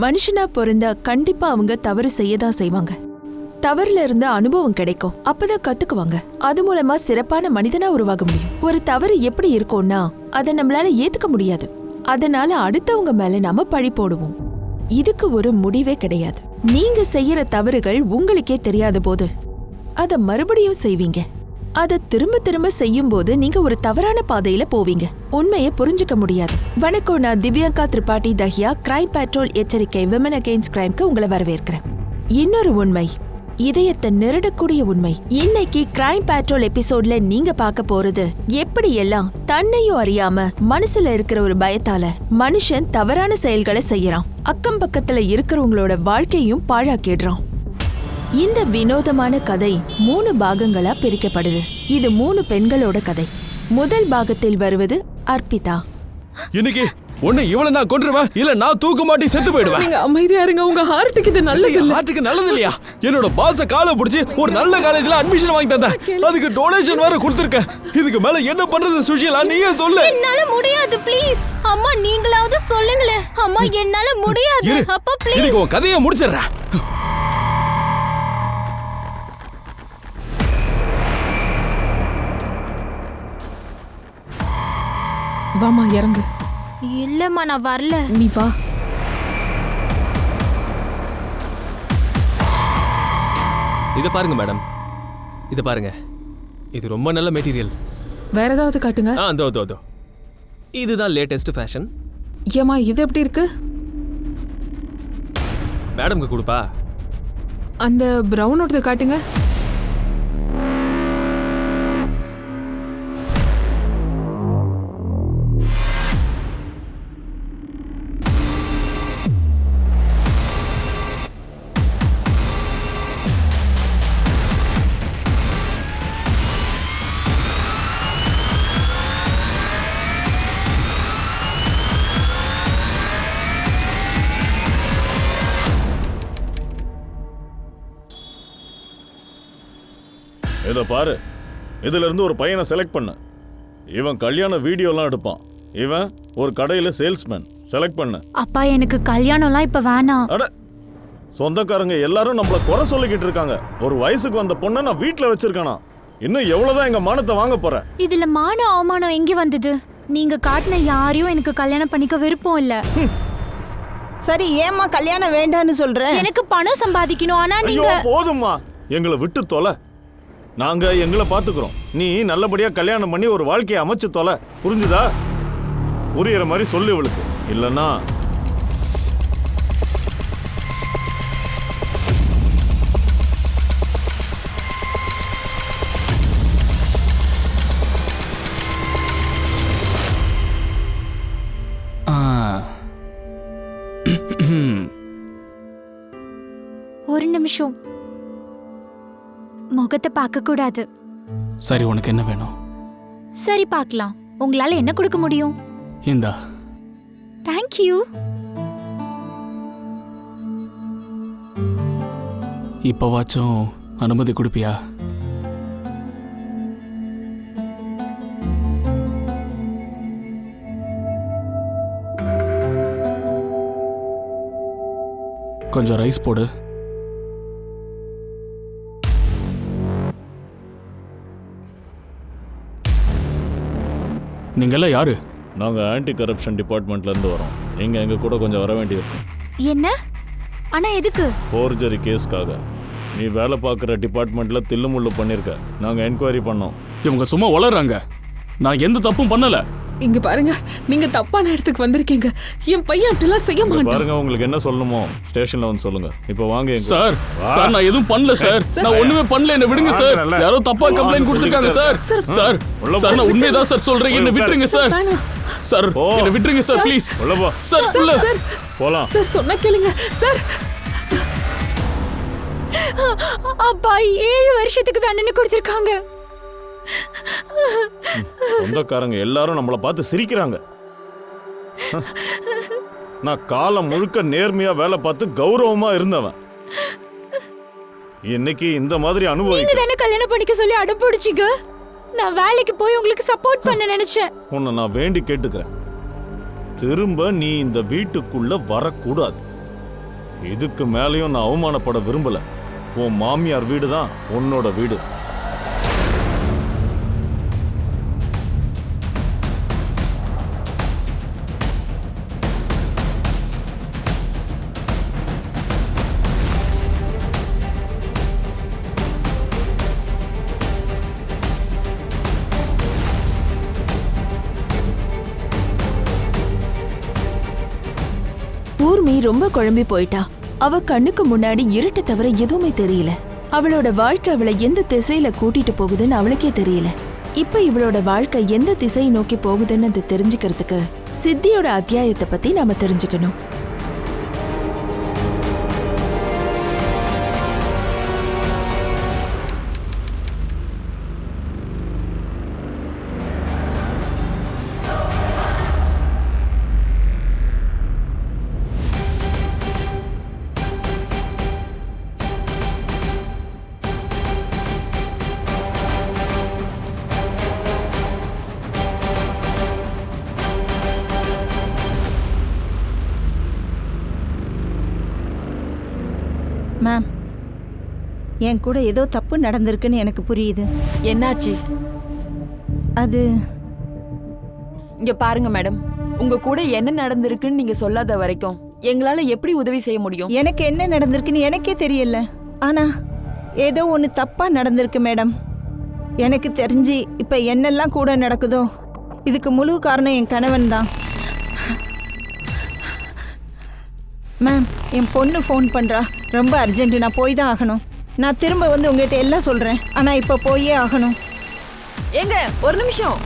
மனுஷனா பொருந்தா கண்டிப்பா அவங்க தவறு செய்யதான் செய்வாங்க. தவறுல இருந்து அனுபவம் கிடைக்கும், அப்பதான் கத்துக்குவாங்க. அது மூலமா சிறப்பான மனிதனா உருவாக முடியும். ஒரு தவறு எப்படி இருக்கும்னா அதை நம்மளால ஏத்துக்க முடியாது. அதனால அடுத்தவங்க மேல நாம பழி போடுவோம். இதுக்கு ஒரு முடிவே கிடையாது. நீங்க செய்யற தவறுகள் உங்களுக்கே தெரியாத போது அத மறுபடியும் செய்வீங்க. அதை திரும்ப திரும்ப செய்யும் போது நீங்க ஒரு தவறான பாதையில போவீங்க. உண்மையை புரிஞ்சுக்க முடியாது. வணக்கம், நான் திவ்யாங்கா திரிபாட்டி தஹியா, கிரைம் பேட்ரோல் எச்சரிக்கை விமன் அகெயின்ஸ்ட் கிரைம்க்கு உங்களை வரவேற்கிறேன். இன்னொரு உண்மை, இதயத்தை நெருடக்கூடிய உண்மை. இன்னைக்கு கிரைம் பேட்ரோல் எபிசோட்ல நீங்க பார்க்க போறது எப்படி எல்லாம் தன்னையும் அறியாம மனசுல இருக்கிற ஒரு பயத்தால மனுஷன் தவறான செயல்களை செய்யறான், அக்கம் பக்கத்துல இருக்கிறவங்களோட வாழ்க்கையும் பாழாக்கிடுறான். இந்த வினோதமான கதை 3 பாகங்களா பிரிக்கப்படுது. இது 3 பெண்களோட கதை. முதல் பாகத்தில் வருவது அர்ப்பிதா. இன்னைக்கு ஒண்ணு இவள நான் கொன்றுவேன், இல்ல நான் தூக்கு மாட்டி செத்து போயிடுவேன். நீங்க அமைதியா இருங்க, உங்க ஹார்ட்டுக்கு இது நல்லது இல்ல. ஹார்ட்டுக்கு நல்லது இல்லையா? என்னோட பாஸ காலை பிடிச்சி ஒரு நல்ல காலேஜ்ல அட்மிஷன் வாங்கி தந்தேன். அதுக்கு டொனேஷன் வேற கொடுத்திருக்கேன். இதுக்கு மேல என்ன பண்றது சுஷீலா, நீயே சொல்லு. என்னால முடியாது, ப்ளீஸ் அம்மா, நீங்களாவது சொல்லுங்களே. அம்மா என்னால முடியாது. அப்பா ப்ளீஸ். இன்னைக்கு உன் கதையை முடிச்சிடுறேன். வாமா இறங்கு. இல்லம்மா நான் வரல. நீ வா. இத பாருங்க மேடம், இத பாருங்க. இது ரொம்ப நல்ல மெட்டீரியல். வேற ஏதாவது காட்டுங்க. அதோ இதுதான் லேட்டஸ்ட் ஃபேஷன். ஏமா இது எப்படி இருக்கு? மேடம்க்கு கொடுப்பா. அந்த பிரவுன் ஓட்டத்தை காட்டுங்க. இதை பாரு, இதுல இருந்து ஒரு பையனை செலக்ட் பண்ண. இவன் கல்யாண வீடியோலாம் எடுப்பான். இவன் ஒரு கடையில சேல்ஸ்மேன். செலக்ட் பண்ண. அப்பா எனக்கு கல்யாணம்லாம் இப்ப வேணாம். அட, சொந்தக்காரங்க எல்லாரும் நம்மள குறை சொல்லிக்கிட்டு இருக்காங்க. ஒரு வயசுக்கு வந்த பொண்ணை நான் வீட்டுல வச்சிருக்கானா. இன்னும் எவ்வளவுதான் எங்க மானத்தை வாங்க போற? இதுல மான அவமானம் எங்க வந்தது? நீங்க காட்டின யாரையும் எனக்கு கல்யாணம் பண்ணிக்க விருப்பம் இல்ல. சரி, ஏம்மா கல்யாணம் வேண்டான்னு சொல்ற? எனக்கு பணம் சம்பாதிக்கணும். ஆனா நீங்க போதும்மா, எங்களை விட்டு தொலை. நாங்க எங்களை பாத்துக்கிறோம். நீ நல்லபடியா கல்யாணம் பண்ணி ஒரு வாழ்க்கையை அமைச்சு தொலை. புரிஞ்சுதா? புரியற மாதிரி சொல்லு இவளுக்கு. இல்லன்னா ஒரு நிமிஷம், முகத்தை பார்க்க கூடாது. சரி, உனக்கு என்ன வேணும்? சரி பார்க்கலாம். உங்களால என்ன கொடுக்க முடியும்? இந்தா. தேங்க்யூ. இப்பவாச்சும் அனுமதி கொடுப்பியா? கொஞ்சம் ரைஸ் போடு. நீங்கெல்லாம் யாரு? நாங்க ஆன்டி கரப்ஷன் டிபார்ட்மெண்ட்ல இருந்து வரோம். நீங்க எங்க கூட கொஞ்சம் வர வேண்டியிருக்கும். என்ன? ஆனா எதுக்கு? ஃபோர்ஜரி கேஸ்க்காக. நீ வேலை பார்க்குற டிபார்ட்மெண்ட்ல தில்லுமுள்ளு பண்ணிருக்க. நாங்க என்கொயரி பண்ணோம். இவங்க சும்மா வளர்றாங்க. நான் எந்த தப்பும் பண்ணல. இங்க பாருங்க, நீங்க தப்பான இடத்துக்கு வந்திருக்கீங்க. என் பையன் அப்படிலாம் செய்ய மாட்டான். பாருங்க, உங்களுக்கு என்ன சொல்லணுமோ ஸ்டேஷன்ல வந்து சொல்லுங்க. இப்போ வாங்க. சார், சார் நான் எதுவும் பண்ணல சார். நான் ஒண்ணுமே பண்ணல, என்ன விடுங்க சார். யாரோ தப்பா கம்ப்ளைன்ட் கொடுத்திருக்காங்க சார். சார், சார் நான் உண்மைதான் சார் சொல்றேன். என்ன விட்டுருங்க சார். சார் என்ன விட்டுருங்க சார் ப்ளீஸ். சார் சார் போலாம் சார், சொன்னா கேளுங்க சார். அப்பா 7 வருஷத்துக்கு தண்டனை கொடுத்திருக்காங்க. சொந்தக்காரங்க எல்லாரும் நம்மளை பார்த்து சிரிக்கிறாங்க. நான் காலம் முழுக்க நேர்மையா வேலை பார்த்து கௌரவமா இருந்தவன். இன்னைக்கு இந்த மாதிரி நீங்க தானே கல்யாணம் பண்ணிக்க சொல்லி அடம்பிடிச்சீங்க. நான் வேலைக்கு போய் உங்களுக்கு சப்போர்ட் பண்ண நினைச்சேன். உன்னை நான் வேண்டி கேட்டுக்கிறேன், திரும்ப நீ இந்த வீட்டுக்குள்ள வரக்கூடாது. இதுக்கு மேலேயும் நான் அவமானப்பட விரும்பல. உன் மாமியார் வீடு தான் உன்னோட வீடு. ஊர்மி ரொம்ப குழம்பி போயிட்டா. அவ கண்ணுக்கு முன்னாடி இருட்டு தவிர எதுவுமே தெரியல. அவளோட வாழ்க்கை அவளை எந்த திசையில கூட்டிட்டு போகுதுன்னு அவளுக்கே தெரியல. இப்ப இவளோட வாழ்க்கை எந்த திசையை நோக்கி போகுதுன்னு அது தெரிஞ்சுக்கிறதுக்கு சித்தியோட அத்தியாயத்தை பத்தி நாம தெரிஞ்சுக்கணும். மேம், என் கூட ஏதோ தப்பு நடந்திருக்குன்னு எனக்கு புரியுது. என்னாச்சு? அது இங்க பாருங்க மேடம், உங்க கூட என்ன நடந்திருக்குன்னு நீங்க சொல்லாத வரைக்கும் எங்களால எப்படி உதவி செய்ய முடியும்? எனக்கு என்ன நடந்திருக்குன்னு எனக்கே தெரியல. ஆனா ஏதோ ஒன்று தப்பா நடந்திருக்கு மேடம். எனக்கு தெரிஞ்சு இப்ப என்னெல்லாம் கூட நடக்குதோ இதுக்கு முழு காரணம் என் கணவன் தான். மேம், என் பொண்ணு ஃபோன் பண்றா. ரொம்ப அர்ஜென்ட், நான் போய் தான் ஆகணும். நான் திரும்ப வந்து உங்ககிட்ட எல்லாம் சொல்றேன். ஆனா இப்ப போயே ஆகணும். ஏங்க ஒரு நிமிஷம்.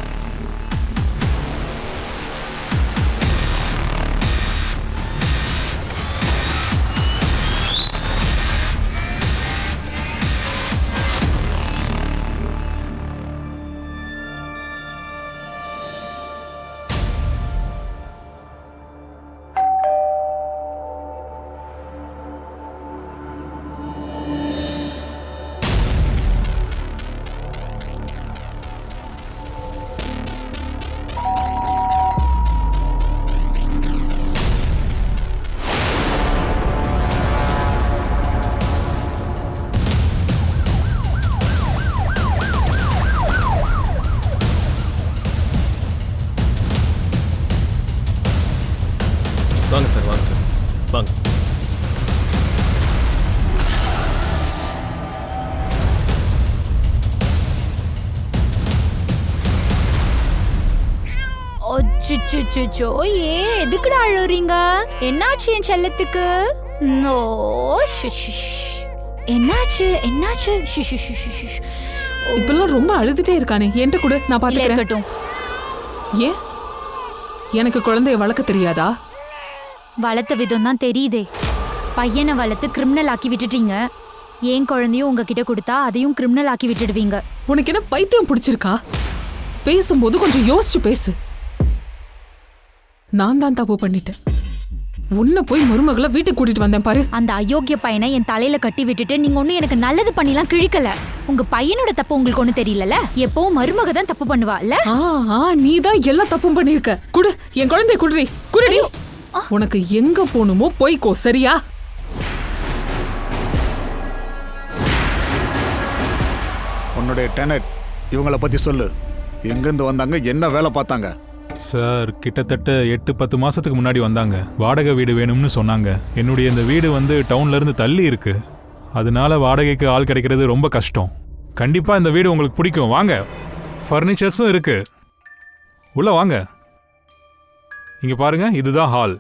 வாங்க சார், வாங்க சார், வாங்க. அச்சோ, எதுக்குடா அழுறீங்க? என்னாச்சு என் செல்லத்துக்கு? நோ, என்னாச்சு என்னாச்சு? இப்பெல்லாம் ரொம்ப அழுதுட்டே இருக்கானே, என்கிட்ட கூட நான் பாத்துக்கிறேன். இருக்கட்டும். ஏன் எனக்கு குழந்தைய வளர்க்க தெரியாதா? வளர்த்த விதம் தான் தெரியுதே. பையனை வளர்த்து கிரிமினல் ஆக்கி விட்டுட்டீங்க. ஏன் குழந்தையும் உங்ககிட்ட கொடுத்தா அதையும் கிரிமினல் ஆக்கி விட்டுடுவீங்க. உனக்கு என்ன பைத்தியம் பிடிச்சிருக்கா? பேசும்போது கொஞ்சம் யோசிச்சு பேசு. நான் தான் தப்பு பண்ணிட்டேன். உன்னை போய் மருமகளை வீட்டுக்கு கூட்டிட்டு வந்தேன் பாரு. அந்த அயோக்கிய பையனை என் தலையில கட்டி விட்டுட்டு நீங்க ஒன்னும் எனக்கு நல்லது பண்ணிலாம் கிழிக்கல. உங்க பையனோட தப்பு உங்களுக்கு ஒண்ணு தெரியல. எப்பவும் மருமக தான் தப்பு பண்ணுவா இல்ல? நீ தான் எல்லா தப்பும் பண்ணிருக்க. குடு, என் குழந்தைய குடுறி, குடுடி. உனக்கு எங்க போகணுமோ போய்க்கோ, சரியா? உன்னுடைய டெனட் இவங்கள பத்தி சொல்லு. எங்கிருந்து வந்தாங்க, என்ன வேலை பார்த்தாங்க? சார், கிட்டத்தட்ட 8-10 மாசத்துக்கு முன்னாடி வந்தாங்க. வாடகை வீடு வேணும்னு சொன்னாங்க. என்னுடைய இந்த வீடு வந்து டவுன்ல இருந்து தள்ளி இருக்கு. அதனால வாடகைக்கு ஆள் கிடைக்கிறது ரொம்ப கஷ்டம். கண்டிப்பா இந்த வீடு உங்களுக்கு பிடிக்கும். வாங்க, ஃபர்னிச்சர்ஸும் இருக்கு. உள்ள வாங்க. இங்க பாருங்க, இதுதான் ஹால்,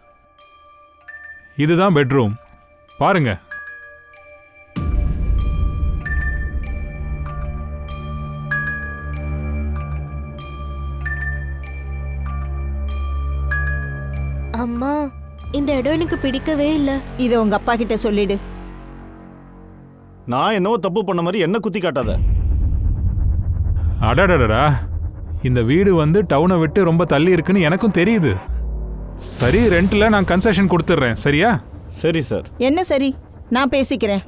இதுதான் பெட்ரூம். பாருங்க. அம்மா, இந்த இடம் எனக்கு பிடிக்கவே இல்ல. இதை உங்க அப்பா கிட்ட சொல்லிடு. நான் என்னவோ தப்பு பண்ண மாதிரி என்ன குத்தி காட்டாத. அடடடடா, இந்த வீடு வந்து டவுனை விட்டு ரொம்ப தள்ளி இருக்குன்னு எனக்கும் தெரியுது. சரி, ரெண்ட்ல நான் கன்செஷன் கொடுத்துட்றேன், சரியா? சரி சார். என்ன சரி? நான் பேசிக்கிறேன்.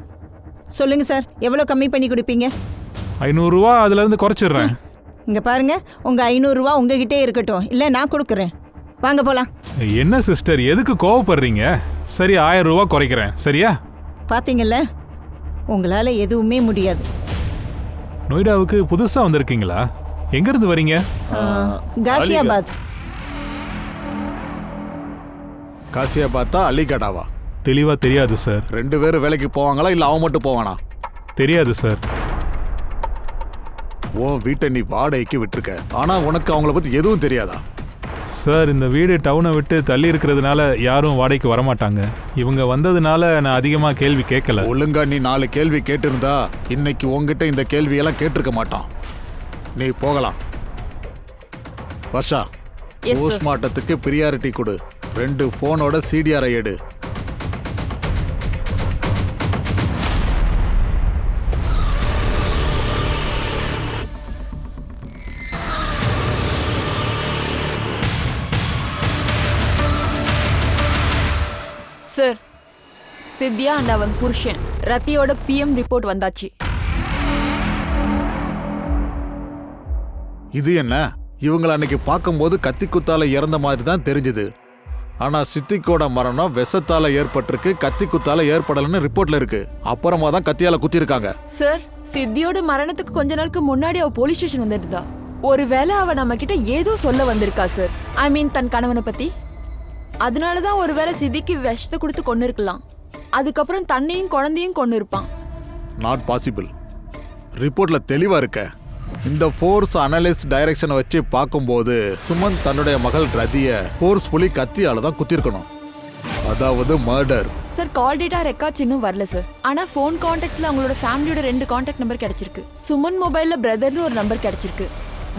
சொல்லுங்க சார், எவ்வளோ கம்மி பண்ணி கொடுப்பீங்க? 500 ரூபா அதுல இருந்து குறைச்சிடுறேன். இங்க பாருங்க, உங்க 500 ரூபா உங்ககிட்டே இருக்கட்டும், இல்ல நான் கொடுக்குறேன். வாங்க போலாம். என்ன சிஸ்டர், எதுக்கு கோவப்படுறீங்க? சரி, 1000 ரூபா குறைக்கிறேன், சரியா? பாத்தீங்கல்ல, உங்களால எதுவுமே முடியாது. நொய்டாவுக்கு புதுசா வந்திருக்கீங்களா? எங்க இருந்து வரீங்க? காசியாபாத். காசியாபாத்தா அலிகடாவா? தெளிவா தெரியாது சார். 2 பேரும் வேலைக்கு போவாங்களா இல்ல அவன் மட்டும் போவானா? தெரியாது சார். உன் வீட்டை நீ வாடகைக்கு விட்டுருக்க, ஆனா உனக்கு அவங்கள பத்தி எதுவும் தெரியாதா? சார், இந்த வீடு டவுனை விட்டு தள்ளி இருக்கிறதுனால யாரும் வாடகைக்கு வரமாட்டாங்க. இவங்க வந்ததுனால நான் அதிகமாக கேள்வி கேட்கல. ஒழுங்கா நீ 4 கேள்வி கேட்டிருந்தா இன்னைக்கு உங்ககிட்ட இந்த கேள்வியெல்லாம் கேட்டிருக்க மாட்டான். நீ போகலாம். வர்ஷா, போஸ்ட்மார்ட்டத்துக்கு பிரியாரிட்டி கொடு. 2 போனோட CDR எடு. சார், சித்யா அண்ட் அவன் புருஷன் ரத்தியோட PM ரிப்போர்ட் வந்தாச்சு. இது என்ன? இவங்களை அன்னைக்கு பார்க்கும்போது கத்தி குத்தால இறந்த மாதிரி தான் தெரிஞ்சுது. ஆனா சித்திக்கோட மரணம் விஷத்தால ஏற்பட்டிருக்கு, கத்தி குத்தால ஏற்படலன்னு ரிப்போர்ட்ல இருக்கு. அப்புறமா தான் கத்தியால குத்திருக்காங்க. சார், சித்தியோட மரணத்துக்கு கொஞ்ச நாளுக்கு முன்னாடி அவ போலீஸ் ஸ்டேஷன் வந்திருந்தா. ஒருவேளை அவ நம்ம கிட்ட ஏதோ சொல்ல வந்திருக்கா சார். ஐ மீன் தன் கணவனை பத்தி. அதனாலதான் ஒருவேளை சித்திக்கு விஷத்தை கொடுத்து கொண்டு இருக்கலாம். அதுக்கப்புறம் தன்னையும் குழந்தையும் கொண்டு இருப்பான். Not possible. ரிப்போர்ட்ல தெளிவா இருக்க. இந்த ஃபோர்ஸ் அனலிஸ்ட் டைரக்ஷனை வச்சு பார்க்கும்போது சுமன் தன்னுடைய மகள் ரதிய ஃபோர்ஸ்ஃபுல்லி கத்தியால தான் குத்திருக்கணும். அதாவது மர்டர். சார், கால் டேட்டா ரெக்கார்ட்ஸ் இன்னும் வரல சார். ஆனா ஃபோன் கான்டாக்ட்ஸ்ல அவங்களோட ஃபேமிலியோட 2 கான்டாக்ட் நம்பர் கிடைச்சிருக்கு. சுமன் மொபைல்ல பிரதர்னு ஒரு நம்பர் கிடைச்சிருக்கு.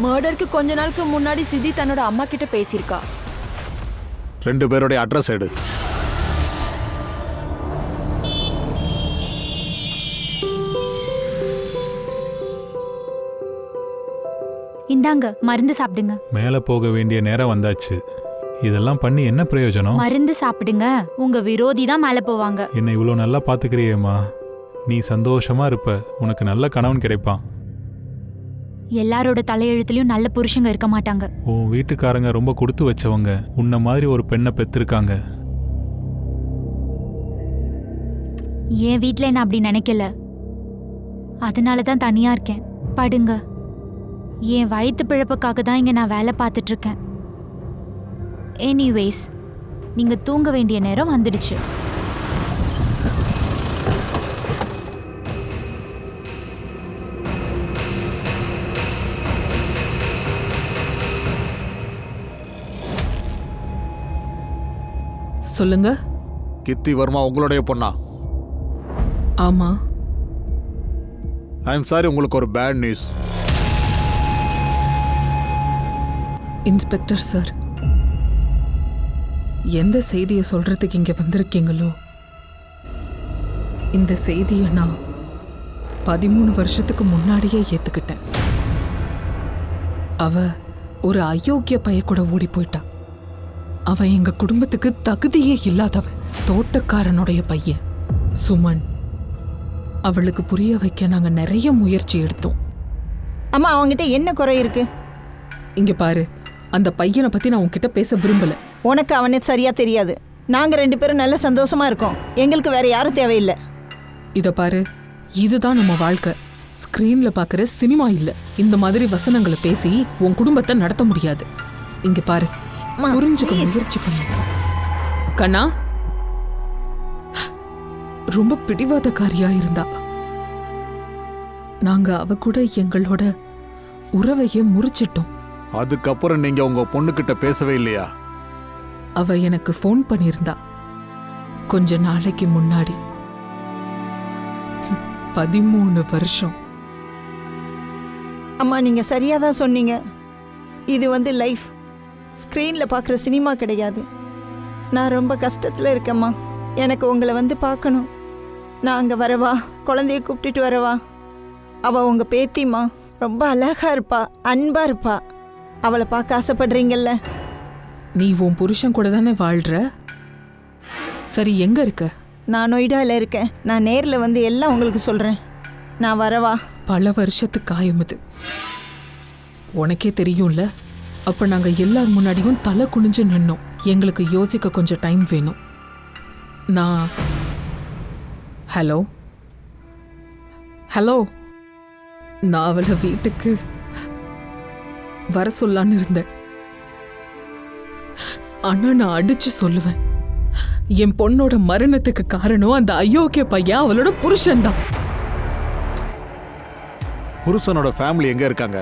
மர்டருக்கு கொஞ்ச நாளுக்கு முன்னாடி சித்தி தன்னோட அம்மா கிட்ட பேசியிருக்கா. 2 பேருடைய அட்ரஸ் எடு. இந்தாங்க, மருந்து சாப்பிடுங்க. மேலே போக வேண்டிய நேரம் வந்தாச்சு. இதெல்லாம் பண்ணி என்ன பிரயோஜனம்? மருந்து சாப்பிடுங்க. உங்க விரோதி தான் மேல போவாங்க. என்னை இவ்வளோ நல்லா பார்த்துக்கிறியேம்மா. நீ சந்தோஷமா இருப்ப. உனக்கு நல்ல கணவன் கிடைப்பான். எல்லாரோட தலையெழுத்துலயும் நல்ல புருஷங்க இருக்க மாட்டாங்க. உன் வீட்டுக்காரங்க ரொம்ப கொடுத்து வச்சவங்க. உன்ன மாதிரி ஒரு பெண்ணை பெற்றிருக்காங்க. என் வீட்ல என்ன அப்படி நினைக்கல. அதனால தான் தனியா இருக்கேன். படுங்க. என் வயிற்று பிழப்புக்காக தான் இங்க நான் வேலை பார்த்துட்டு இருக்கேன். எனிவேஸ், நீங்க தூங்க வேண்டிய நேரம் வந்துடுச்சு. சொல்லுங்க. கித்தி வர்மா உங்களுடைய பொண்ணா? ஆமா. ஐ எம் சாரி, உங்களுக்கு ஒரு பேட் நியூஸ். இன்ஸ்பெக்டர் சார், எந்த செய்தியை சொல்றதுக்கு இங்க வந்திருக்கீங்களோ, இந்த செய்தியை நான் 13 வருஷத்துக்கு முன்னாடியே ஏத்துக்கிட்டேன். அவ ஒரு அயோக்கிய பைய கூட ஓடி போயிட்டா. அவன் எங்க குடும்பத்துக்கு தகுதியே இல்லாதவன். தோட்டக்காரனுடைய பையன் சுமன். அவளுக்கு புரிய வைக்க நாங்க நிறைய முயற்சி எடுத்தோம். அம்மா, அவங்கிட்ட என்ன குறை இருக்கு? இங்க பாரு, அந்த பையனை பத்தி நான் உன்கிட்ட பேச விரும்பல. உனக்கு அவனே சரியா தெரியாது. நாங்க 2 பேரும் நல்ல சந்தோஷமா இருக்கோம். எங்களுக்கு வேற யாரும் தேவையில்லை. இத பாரு, இதுதான் நம்ம வாழ்க்கை. ஸ்கிரீன்ல பாக்குற சினிமா இல்ல. இந்த மாதிரி வசனங்களை பேசி உன் குடும்பத்தை நடத்த முடியாது. இங்க பாரு, புரிஞ்சுக்க முயற்சி பண்ணு. கண்ணா ரொம்ப பிடிவாதக்காரியா இருந்தா. நாங்க அவ கூட எங்களோட உறவையே முறிச்சிட்டோம். அதுக்கப்புறம் நீங்க உங்க பொண்ணுகிட்ட பேசவே இல்லையா? அவ எனக்கு ஃபோன் பண்ணியிருந்தா கொஞ்ச நாளைக்கு முன்னாடி. 13 வருஷம். அம்மா, நீங்க சரியா தான் சொன்னீங்க. இது லைஃப். ஸ்க்ரீன்ல பார்க்குற சினிமா கிடையாது. நான் ரொம்ப கஷ்டத்துல இருக்கேம்மா. எனக்கு உங்களை பார்க்கணும். நான் அங்கே வரவா? குழந்தைய கூப்பிட்டுட்டு வரவா? அவள் உங்கள் பேத்திம்மா. ரொம்ப அழகா இருப்பா, அன்பா இருப்பா. அவளை பார்க்க ஆசைப்படுறீங்கல்ல? நீ உன் புருஷன் கூட தானே வாழ்ற? சரி, எங்க இருக்க? நான் நொய்டாவில் இருக்கேன். நான் நேரில் எல்லாம் உங்களுக்கு சொல்கிறேன். நான் வரவா? பல வருஷத்து காயம் இது, உனக்கே தெரியும்ல. அப்ப நாங்க எல்லார் முன்னாடியும் தலை குனிஞ்சு நின்னோம். எங்களுக்கு யோசிக்க கொஞ்சம் டைம் வேணும். நான் ஹலோ ஹலோ நான் அவளை வீட்டுக்கு வர சொல்லான்னு இருந்தேன். ஆனா நான் அடிச்சு சொல்லுவேன், என் பொண்ணோட மரணத்துக்கு காரணம் அந்த அயோக்கிய பையன் அவளோட புருஷன்தான். புருஷனோட ஃபேமிலி எங்க இருக்காங்க?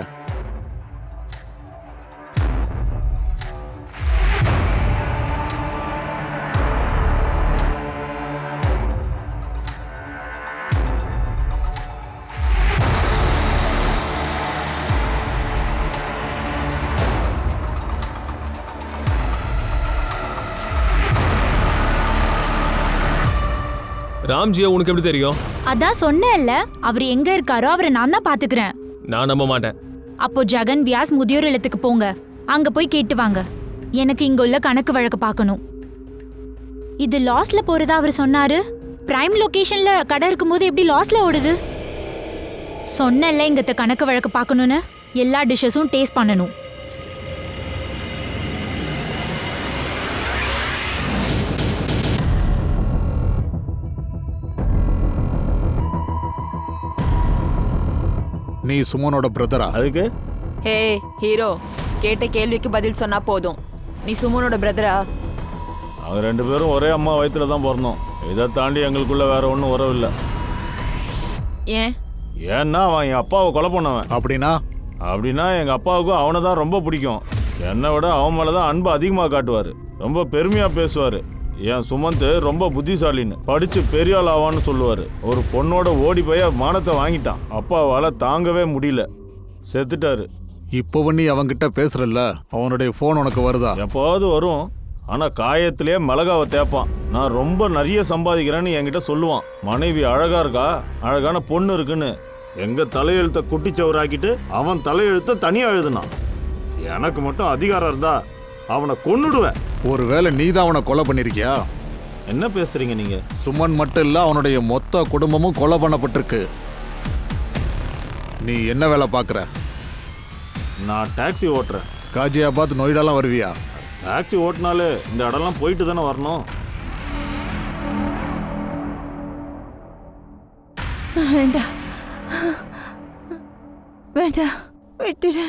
ராம்ஜியா உனக்கு எப்படி தெரியும்? அதான் சொன்னேன்ல, அவர் எங்க இருக்காரோ அவரை நான் தான் பாத்துக்கிறேன். நான் நம்ப மாட்டேன். அப்போ ஜெகன் வியாஸ் முதியோர் இல்லத்துக்கு போங்க, அங்க போய் கேட்டு வாங்க. எனக்கு இங்க உள்ள கணக்கு வழக்கு பார்க்கணும். இது லாஸ்ல போறதா அவர் சொன்னாரு. பிரைம் லொகேஷன்ல கடை இருக்கும்போது எப்படி லாஸ்ல ஓடுது? சொன்னேன்ல இங்கத்த கணக்கு வழக்கு பார்க்கணும்னு. எல்லா டிஷ்ஷஸும் டேஸ்ட் பண்ணணும். நீ சுமனோட பிரதரா? அதுக்கு ஹே ஹீரோ, கேட்ட கேள்விக்கு பதில் சொன்னா போதும். நீ சுமனோட பிரதரா? அவங்க 2 பேரும் ஒரே அம்மா வயிற்றுல தான் பிறந்தோம். இதை தாண்டி எங்களுக்குள்ள வேற ஒன்றும் உறவு இல்லை. ஏன்? ஏன்னா அவன் என் அப்பாவை கொலை பண்ணவன். அப்படின்னா எங்கள் அப்பாவுக்கும் அவனை தான் ரொம்ப பிடிக்கும். என்னை விட அவன் மேலே தான் அன்பு அதிகமாக காட்டுவார். ரொம்ப பெருமையாக பேசுவார். என் சுமந்த் ரொம்ப புத்திசாலின்னு, படித்து பெரிய ஆள் ஆவான்னு சொல்லுவார். ஒரு பொண்ணோட ஓடி போய் மானத்தை வாங்கிட்டான். அப்பாவால் தாங்கவே முடியல, செத்துட்டாரு. இப்போ நீ அவன்கிட்ட பேசுறல்ல, அவனுடைய ஃபோன் உனக்கு வருதா? எப்போது வரும். ஆனால் காயத்திலே மிளகாவை தேப்பான். நான் ரொம்ப நிறைய சம்பாதிக்கிறேன்னு என்கிட்ட சொல்லுவான். மனைவி அழகா இருக்கா, அழகான பொண்ணு இருக்குன்னு. எங்கள் தலையெழுத்தை குட்டிச்சவராக்கிட்டு அவன் தலையெழுத்தை தனியாக எழுதுனான். எனக்கு மட்டும் அதிகாரம் இருந்தா அவனை கொன்னுடுவேன். ஒருவேளை நீ தான் அவனை கொலை பண்ணிருக்கியா? என்ன பேசுறீங்க நீங்க? சுமன் மட்டும் இல்ல, அவனுடைய மொத்த குடும்பமும் கொலை பண்ணப்பட்டிருக்கு. நீ என்ன வேலை பார்க்குற? நான் டாக்ஸி ஓட்டுறேன். காஜியாபாத் நொய்டாலாம் வருவியா? டாக்ஸி ஓட்டினாலே இந்த இடம்லாம் போயிட்டு தானே வரணும். வேண்டாம் வேண்டாம், விட்டுடு,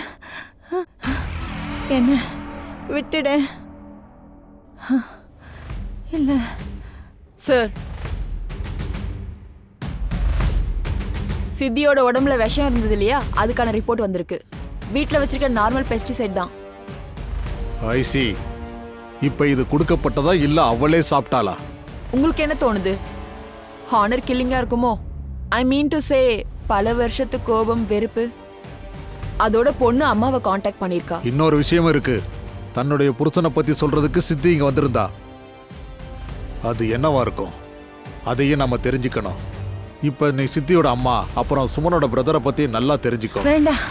என்ன விட்டுடு. இல்லை சார், சித்தியோட உடம்புல விஷம் இருந்தது இல்லையா, அதுக்கான ரிப்போர்ட் வந்திருக்கு. வீட்டில் வச்சிருக்க நார்மல் பெஸ்டிசைட் தான். ஐசி, இப்போ இது கொடுக்கப்பட்டதா இல்ல அவளே சாப்பிட்டாளா? உங்களுக்கு என்ன தோணுது? ஹானர் கில்லிங்கா இருக்குமோ? ஐ மீன் டு சே, பல வருஷத்து கோபம், வெறுப்பு. அதோட பொண்ணு அம்மாவை காண்டாக்ட் பண்ணியிருக்கா. இன்னொரு விஷயம் இருக்கு. தன்னுடைய புருஷனை பத்தி சொல்றதுக்கு சித்தி இங்க வந்திருந்தா. அது என்னவா இருக்கும்? அதையும் நம்ம தெரிஞ்சுக்கணும். இப்ப நீ சித்தியோட அம்மா, அப்புறம் சுமனோட பிரதரை பத்தி நல்லா தெரிஞ்சுக்கோ. வேண்டாம்,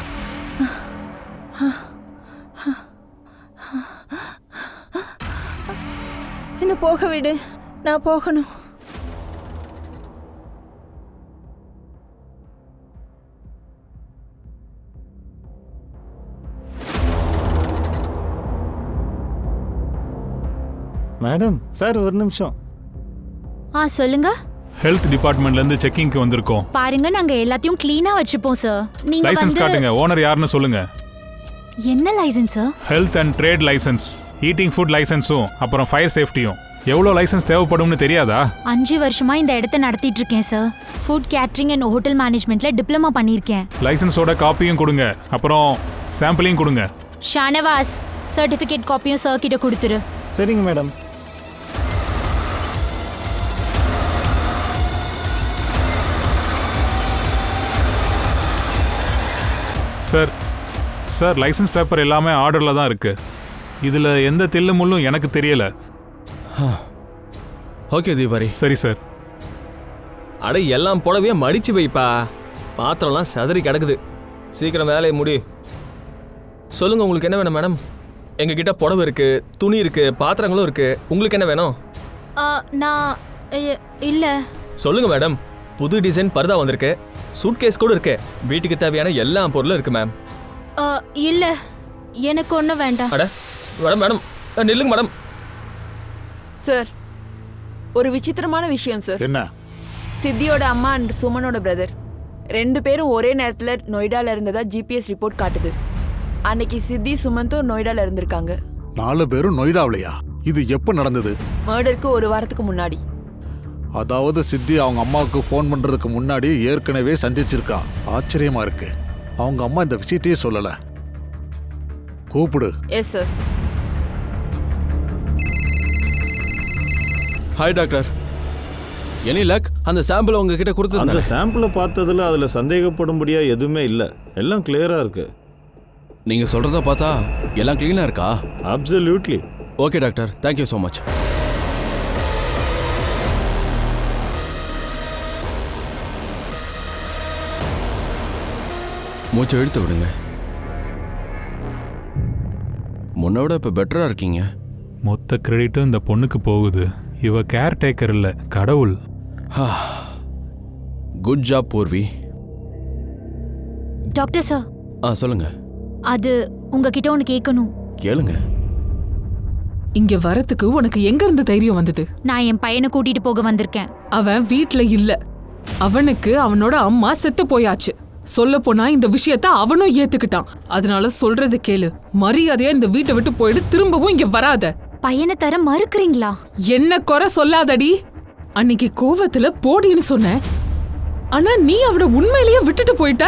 என்ன போக விடு, நான் போகணும். மேடம், சார் ஒரு நிமிஷம். சொல்லுங்க. ஹெல்த் டிபார்ட்மெண்ட்ல இருந்து செக்கிங்க்கு வந்திருக்கோம். பாருங்க, நாங்க எல்லாத்தையும் க்ளீனா வச்சுப்போம் சார். நீங்க லைசென்ஸ் காட்டுங்க. ஓனர் யாருன்னு சொல்லுங்க. என்ன license sir? Health and trade license, eating food லைசென்ஸும் அப்புறம் ஃபயர் சேஃப்டியும். எவ்வளோ லைசென்ஸ் தேவைப்படும்னு தெரியாதா? 5 வருஷமா இந்த இடத்த நடத்திட்டு இருக்கேன் sir. Food catering and hotel மேனேஜ்மெண்ட்ல டிப்ளமா பண்ணியிருக்கேன். லைசென்ஸோட காப்பியும் கொடுங்க, அப்புறம் சாம்பிளையும் கொடுங்க. ஷானவாஸ், சர்டிஃபிகேட் காப்பியும் சார் கிட்ட கொடுத்துரு. சரிங்க madam. Sir sir licence paper எல்லாமே ஆர்டரில் தான் இருக்கு. இதில் எந்த தில்லு முள்ளும் எனக்கு தெரியல. ஓகே தீபாரி. சரி சார். அட எல்லாம் புடவையே மடிச்சு வைப்பா. பாத்திரம்லாம் சதறி கிடக்குது. சீக்கிரம் வேலையை முடி. சொல்லுங்க, உங்களுக்கு என்ன வேணும் மேடம்? எங்ககிட்ட புடவை இருக்கு, துணி இருக்கு, பாத்திரங்களும் இருக்கு. உங்களுக்கு என்ன வேணும்? நான் இல்ல. சொல்லுங்க மேடம். புது டிசைன் பர்தா வந்திருக்கு, சூட்கேஸ் கூட இருக்கு. வீட்டுக்கு தேவையான எல்லா பொருளும் இருக்கு மேம். இல்ல, எனக்கு ஒன்றும் வேண்டாம். அட மேடம் மேடம், நில்லுங்க மேடம். சார் ஒரு விசித்திரமான விஷயம் சார். என்ன? சித்தியோட அம்மா அண்ட் சுமனோட பிரதர் 2 பேரும் ஒரே நேரத்தில் நொய்டால இருந்ததா ஜிபிஎஸ் ரிப்போர்ட் காட்டுது. அன்னைக்கு சித்தி சுமந்தும் நொய்டால இருந்திருக்காங்க. 4 பேரும் நொய்டாவிலையா? இது எப்போ நடந்தது? மர்டருக்கு 1 வாரத்துக்கு முன்னாடி. அதாவது சித்தி அவங்க அம்மாவுக்கு ஃபோன் பண்றதுக்கு முன்னாடி ஏற்கனவே சந்திச்சிருக்கா. ஆச்சரியமா இருக்கு. அவங்க அம்மா இந்த விஷயத்தையே சொல்லல. கூப்பிடு. Yes sir. Hi doctor. Any luck? அந்த சாம்பிள் உங்ககிட்ட அந்த கொடுத்துருந்தேன். சாம்பிளை பார்த்ததுல அதுல சந்தேகப்படும்படியா எதுவுமே இல்லை. எல்லாம் கிளியரா இருக்கு. நீங்க சொல்றத பார்த்தா எல்லாம் கிளீனா இருக்கா? Absolutely. Okay doctor, thank you so much. மூச்சை இழுத்து விடுங்க. முன்ன விட இப்போ பெட்டரா இருக்கீங்க. மொத்த கிரெடிட்டும் இந்த பொண்ணுக்கு போகுது. இவ கேர்டேக்கர் இல்ல, கடவுள். Good job Purvi. Doctor sir, சொல்லுங்க. அது உங்ககிட்ட ஒன்று கேட்கணும். கேளுங்க. இங்க வரத்துக்கு உனக்கு எங்க இருந்து தைரியம் வந்தது? நான் என் பையனை கூட்டிட்டு போக வந்திருக்கேன். அவன் வீட்ல இல்ல. அவனுக்கு அவனோட அம்மா செத்து போயாச்சு. சொல்ல போனா இந்த விஷயத்த அவனும் ஏத்துக்கிட்டான். அதனால சொல்றது கேளு. மரியாதையா இந்த வீட்டை விட்டு போயிடு. திரும்பவும் இங்க வராத. பையனை தர மறுக்கிறீங்களா? என்ன குறை சொல்லாதடி. அன்னைக்கு கோவத்துல போடின்னு சொன்ன. ஆனா நீ அவனை உண்மையிலேயே விட்டுட்டு போயிட்ட.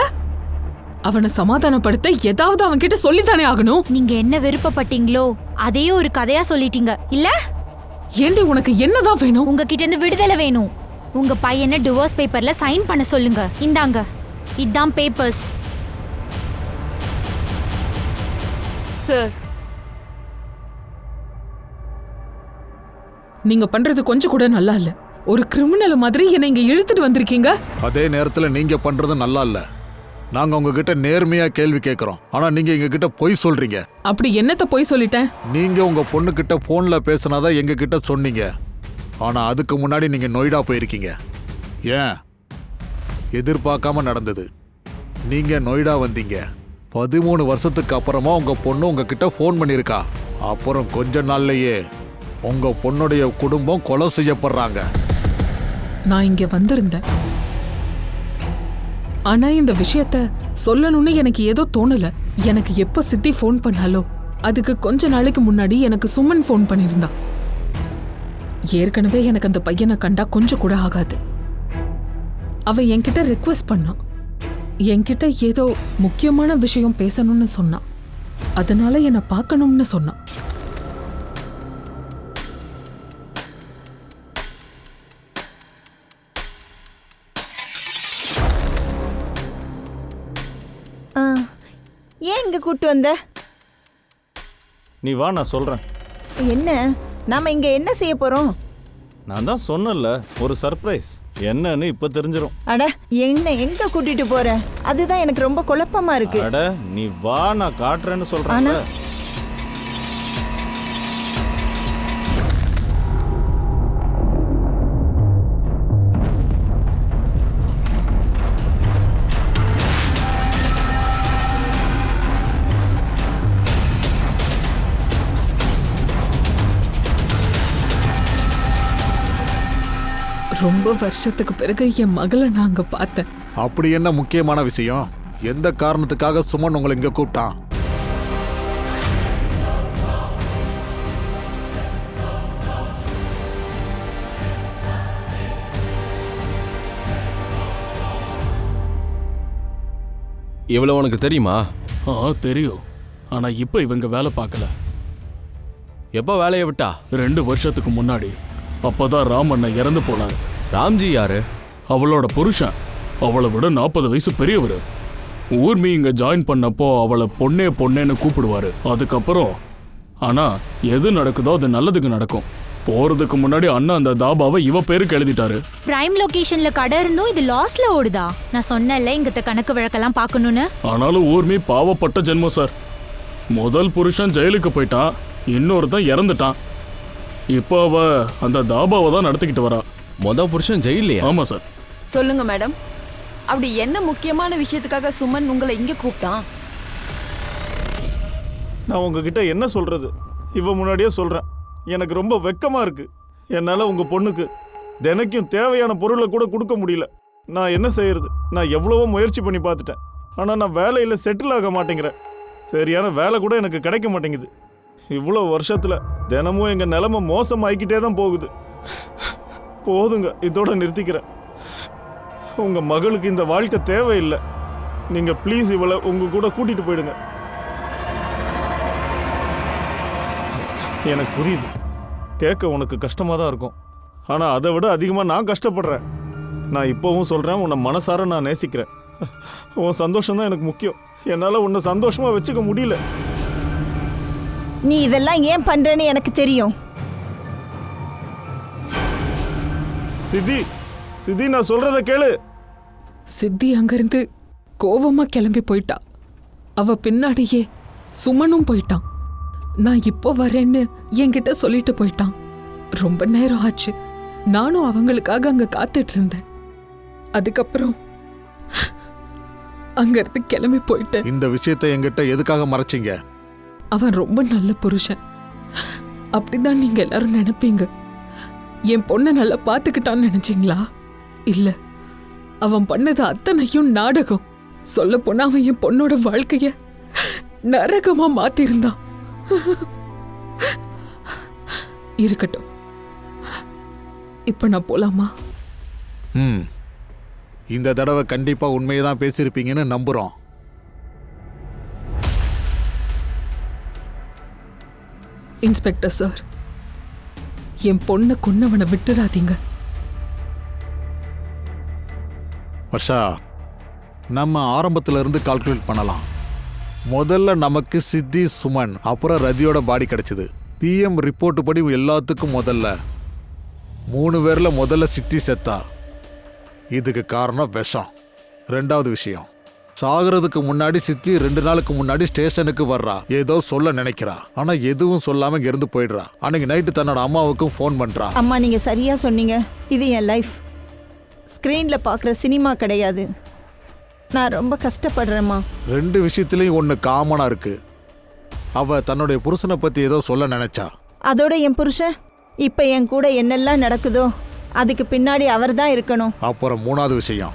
அவனை சமாதானப்படுத்த ஏதாவது அவன் கிட்ட சொல்லித்தானே ஆகணும். நீங்க என்ன விருப்பப்பட்டீங்களோ அதையே ஒரு கதையா சொல்லிட்டீங்க இல்ல? ஏண்டி உனக்கு என்னதான் வேணும்? உங்ககிட்ட இருந்து விடுதலை வேணும். உங்க பையனை டிவோர்ஸ் பேப்பர்ல சைன் பண்ண சொல்லுங்க. இந்தாங்க, இதான் பேப்பர்ஸ். சார், நீங்க பண்றது கொஞ்சம் கூட நல்லா இல்ல. ஒரு கிரிமினல் மாதிரி என்னை இங்க இழுத்துட்டு வந்திருக்கீங்க. அதே நேரத்துல நீங்க பண்றது நல்லா இல்ல. நாங்க உங்ககிட்ட நேர்மையா கேள்வி கேட்கறோம். ஆனா நீங்க எங்க கிட்ட பொய் சொல்றீங்க. அப்படி என்னத்த பொய் சொல்லிட்டேன்? நீங்க உங்க பொண்ணு கிட்ட போன்ல பேசினாதான் எங்க கிட்ட சொன்னீங்க. ஆனா அதுக்கு முன்னாடி நீங்க நொய்டா போயிருக்கீங்க. ஏன்? எதிர்பார்க்காம நடந்தது. நீங்க நொய்டா வந்தீங்க. 13 வருஷத்துக்கு அப்புறமா உங்க பொண்ணு உங்ககிட்ட ஃபோன் பண்ணிருக்கா. அப்புறம் கொஞ்ச நாள்லயே உங்க பொண்ணுடைய குடும்பம் கொலை செய்யப்படுறாங்க. நான் இங்க வந்திருந்தேன். ஆனா இந்த விஷயத்த சொல்லணும்னு எனக்கு ஏதோ தோணல. எனக்கு எப்ப சித்தி ஃபோன் பண்ணாலோ அதுக்கு கொஞ்ச நாளைக்கு முன்னாடி எனக்கு சுமன் ஃபோன் பண்ணியிருந்தா. ஏற்கனவே எனக்கு அந்த பையனை கண்டா கொஞ்சம் கூட ஆகாது. அவ என்கிட்ட ரிக்வெஸ்ட் பண்ணான். என்கிட்ட ஏதோ முக்கியமான விஷயம் பேசணும்னு சொன்னான். அதனால என்னை பார்க்கணும்னு சொன்னான். ஏன் இங்க கூட்டு வந்த? நீ வா, நான் சொல்றேன். என்ன? நாம இங்க என்ன செய்ய போறோம்? நான் தான் சொன்னேன்ல, ஒரு சர்ப்ரைஸ். என்னன்னு இப்ப தெரிஞ்சிரும். அட, என்ன எங்க கூட்டிட்டு போற? அதுதான் எனக்கு ரொம்ப குழப்பமா இருக்கு. அட நீ வா, நான் காட்டுறேன்னு சொல்றேன். ரொம்ப வருஷத்துக்கு பிறகு என் மகளை நான் அங்க பார்த்தேன். அப்படி என்ன முக்கியமான விஷயம்? எந்த காரணத்துக்காக சுமன் உங்களை இங்க கூப்பிட்டான்? இவ்வளவு உனக்கு தெரியுமா? தெரியும். ஆனா இப்ப இவங்க வேலை பார்க்கல. எப்ப வேலையை விட்டா? 2 வருஷத்துக்கு முன்னாடி. அப்பதான் ராமண்ண இறந்து போனாரு. ராம்ஜி யாரு? அவளோட புருஷன். அவளை விட 40 வயசு பெரியவர். ஊர்மி இங்க ஜாயின் பண்ணப்போ அவளை பொண்ணேன்னு கூப்பிடுவாரு. அதுக்கப்புறம் ஆனா எது நடக்குதோ அது நல்லதுக்கு நடக்கும். போறதுக்கு முன்னாடி அண்ணா அந்த தாபாவை இவ பேருக்கு எழுதிட்டாரு. பிரைம் லொகேஷன்ல கடை இருந்தும் இது லாஸ்ல ஓடுதா? நான் சொன்னேன்ல இங்கத்த கணக்கு வழக்கெல்லாம் பார்க்கணும்னு. ஆனாலும் ஊர்மி பாவப்பட்ட ஜென்மம் சார். முதல் புருஷன் ஜெயிலுக்கு போயிட்டான், இன்னொருத்தன் இறந்துட்டான். இப்போ அவ அந்த தாபாவை தான் நடத்திக்கிட்டு வரா. புருஷன் ஜெயிலையா? ஆமா சார். சொல்லுங்க மேடம், அப்படி என்ன முக்கியமான விஷயத்துக்காக சுமன் உங்களை இங்க கூப்பிட்டான்? நான் உங்ககிட்ட என்ன சொல்றது? இவ முன்னாடியே சொல்றேன், எனக்கு ரொம்ப வெக்கமா இருக்கு. என்னால் உங்கள் பொண்ணுக்கு தினைக்கும் தேவையான பொருளை கூட கொடுக்க முடியல. நான் என்ன செய்யறது? நான் எவ்வளவோ முயற்சி பண்ணி பார்த்துட்டேன். ஆனால் நான் வேலையில் செட்டில் ஆக மாட்டேங்கிறேன். சரியான வேலை கூட எனக்கு கிடைக்க மாட்டேங்குது. இவ்வளோ வருஷத்தில் தினமும் எங்கள் நிலைமை மோசமாகிக்கிட்டே தான் போகுது. போதுங்க, இதோட நிறுத்திக்கிறேன். உங்கள் மகளுக்கு இந்த வாழ்க்கை தேவையில்லை. நீங்கள் ப்ளீஸ் இவளை உங்கள் கூட கூட்டிகிட்டு போயிடுங்க. எனக்கு புரியுது, கேட்க உனக்கு கஷ்டமாக தான் இருக்கும். ஆனால் அதை விட அதிகமாக நான் கஷ்டப்படுறேன். நான் இப்போவும் சொல்கிறேன், உன்னை மனசார நான் நேசிக்கிறேன். உன் சந்தோஷம் தான் எனக்கு முக்கியம். என்னால் உன்னை சந்தோஷமாக வச்சுக்க முடியல. நீ இதெல்லாம் ஏன் பண்றேன்னு எனக்கு தெரியும். சித்தி, சித்தி, நான் சொல்றத கேளு. சித்தி அங்கிருந்து கோவமா கிளம்பி போயிட்டா. அவ பின்னாடியே சுமனும் போயிட்டான். நான் இப்போ வரேன்னு என்கிட்ட சொல்லிட்டு போயிட்டான். ரொம்ப நேரம் ஆச்சு. நானும் அவங்களுக்காக அங்க காத்துட்டு இருந்தேன். அதுக்கப்புறம் அங்கிருந்து கிளம்பி போயிட்டேன். இந்த விஷயத்தை என்கிட்ட எதுக்காக மறைச்சிங்க? அவன் ரொம்ப நல்ல புருஷன். அப்படிதான் நீங்க எல்லாரும் நினைப்பீங்க. என் பொண்ணை நல்லா பாத்துக்கிட்டான்னு நினைச்சீங்களா? இல்ல, அவன் பண்ணது அத்தனையும் நாடகம். சொல்ல போனா அவன் என் பொண்ணோட வாழ்க்கைய நரகமா மாத்திருந்தான். இருக்கட்டும், இப்ப நான் போலாமா? இந்த தடவை கண்டிப்பா உண்மையை தான் பேசியிருப்பீங்கன்னு நம்புறோம். இன்ஸ்பெக்டர் சார், என் பொண்ணை கொன்னவனை விட்டுறாதீங்க. வர்ஷா, நம்ம ஆரம்பத்துல இருந்து கால்குலேட் பண்ணலாம். முதல்ல நமக்கு சித்தி, சுமன், அப்புறம் ரதியோட பாடி கிடைச்சது. பிஎம் ரிப்போர்ட் படி எல்லாத்துக்கும் முதல்ல 3 பேர்ல முதல்ல சித்தி செத்தா. இதுக்கு காரணம் விஷம். 2வது விஷயம், சாகிறதுக்கு முன்னாடி சித்தி 2 நாளுக்கு முன்னாடி ஸ்டேஷனுக்கு வர்றா. ஏதோ சொல்ல நினைக்கிறா, ஆனா எதுவும் சொல்லாம இருந்து போயிடுறா. அன்னைக்கு நைட்டு தன்னோட அம்மாவுக்கும் ஃபோன் பண்றா. அம்மா, நீங்க சரியா சொன்னீங்க. இது என் லைஃப். ஸ்க்ரீன்ல பார்க்குற சினிமா கிடையாது. நான் ரொம்ப கஷ்டப்படுறேம்மா. 2 விஷயத்துலயும் ஒன்று காமனா இருக்கு. அவ தன்னுடைய புருஷனை பத்தி ஏதோ சொல்ல நினைச்சா. அதோட என் புருஷன் இப்ப என் கூட என்னெல்லாம் நடக்குதோ அதுக்கு பின்னாடி அவர் தான் இருக்கணும். அப்புறம் 3வது விஷயம்,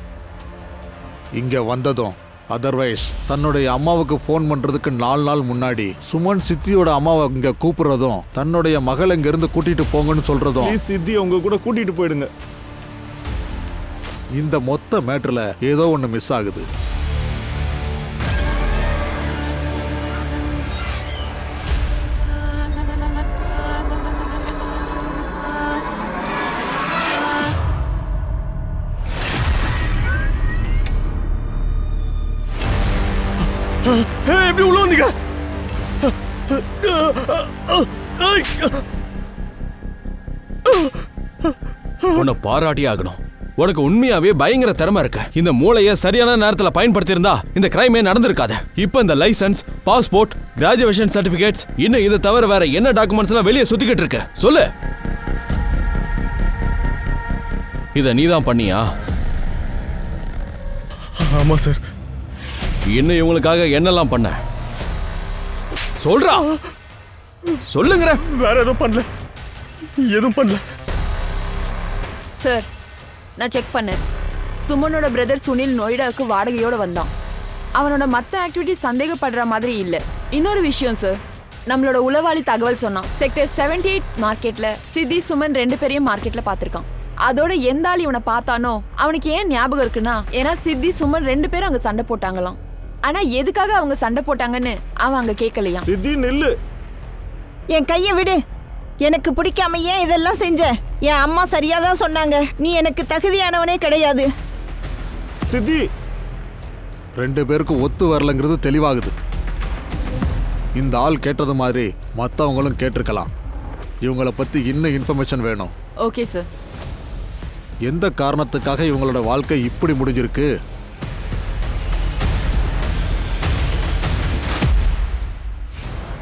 இங்க வந்ததும் அதர்வைஸ் தன்னுடைய அம்மாவுக்கு ஃபோன் பண்றதுக்கு 4 நாள் முன்னாடி சுமன் சித்தியோட அம்மாவை இங்க கூப்பிடுறதும், தன்னுடைய மகள் இங்க இருந்து கூட்டிட்டு போங்கன்னு சொல்றதும், சித்தி உங்க கூட கூட்டிட்டு போயிடுங்க. இந்த மொத்த மேட்டர்ல ஏதோ ஒன்று மிஸ் ஆகுது. எப்படி உள்ள வந்தீங்க? உன்னை பாராட்டி ஆகணும். உனக்கு உண்மையாவே பயங்கர திறமை இருக்கு. இந்த மூளையை சரியான நேரத்துல பயன்படுத்தியிருந்தா இந்த கிரைமே நடந்திருக்காது. இப்போ இந்த லைசன்ஸ், பாஸ்போர்ட், கிராஜுவேஷன் சர்டிபிகேட்ஸ், இன்னும் இதை தவிர வேற என்ன டாக்குமெண்ட்ஸ் எல்லாம் வெளியே சுத்திக்கிட்டு இருக்கு? சொல்லு. இத நீதான் பண்ணியா? ஆமா சார். இன்னும் இவங்களுக்காக என்னெல்லாம் பண்ண? சொல்றா, சொல்லுங்க. வேற எதுவும் பண்ணல, எதுவும் பண்ணல சார். நான் செக் பண்ணேன். சுமனோட பிரதர் சுனில் நொய்டாவுக்கு வாடகையோட வந்தான். அவனோட மற்ற ஆக்டிவிட்டி சந்தேகப்படுற மாதிரி இல்லை. இன்னொரு விஷயம் சார், நம்மளோட உளவாளி தகவல் சொன்னான், செக்டர் 78 மார்க்கெட்ல சித்தி, சுமன் 2 பேரையும் மார்க்கெட்ல பார்த்திருக்கான். அதோட எந்த ஆள் இவனை பார்த்தானோ அவனுக்கு ஏன் ஞாபகம் இருக்குன்னா, ஏன்னா சித்தி, சுமன் 2 பேரும் அங்க சண்டை போட்டாங்களாம். ஆனா எதுக்காக அவங்க சண்டை போட்டாங்கன்னு அவன் அங்க கேட்கலையா. சித்தி நில்லு. என் கையை விடு. எனக்கு பிடிக்காம ஏன் இதெல்லாம் செஞ்ச? என் அம்மா சரியா தான் சொன்னாங்க, நீ எனக்கு தகுதியானவனே கிடையாது. சித்தி, 2 பேருக்கு ஒத்து வரலங்கிறது தெளிவாகுது. இந்த ஆள் கேட்டது மாதிரி மற்றவங்களும் கேட்டிருக்கலாம். இவங்கள பத்தி இன்னும் இன்ஃபர்மேஷன் வேணும். Okay sir. எந்த காரணத்துக்காக இவங்களோட வாழ்க்கை இப்படி முடிஞ்சிருக்கு?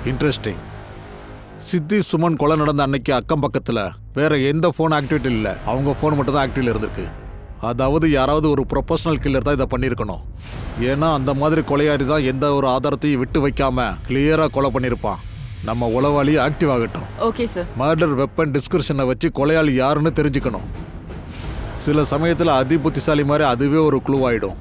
இன்ட்ரெஸ்டிங். சித்தி, சுமன் கொலை நடந்த அன்னைக்கு அக்கம் பக்கத்தில் வேற எந்த ஃபோன் ஆக்டிவிட்டி இல்லை. அவங்க ஃபோன் மட்டும் தான் ஆக்டிவில் இருந்திருக்கு. அதாவது யாராவது ஒரு ப்ரொஃபஷனல் கில்லர் தான் இதை பண்ணியிருக்கணும். ஏன்னா அந்த மாதிரி கொலையாரி தான் எந்த ஒரு ஆதாரத்தையும் விட்டு வைக்காம கிளியராக கொலை பண்ணியிருப்பான். நம்ம உளவாளி ஆக்டிவ் ஆகட்டும். Okay sir. மர்டர் வெப்பன் டிஸ்கிரிப்ஷனை வச்சு கொலையாளி யாருன்னு தெரிஞ்சுக்கணும். சில சமயத்தில் அதி புத்திசாலி மாதிரி அதுவே ஒரு க்ளூ ஆயிடும்.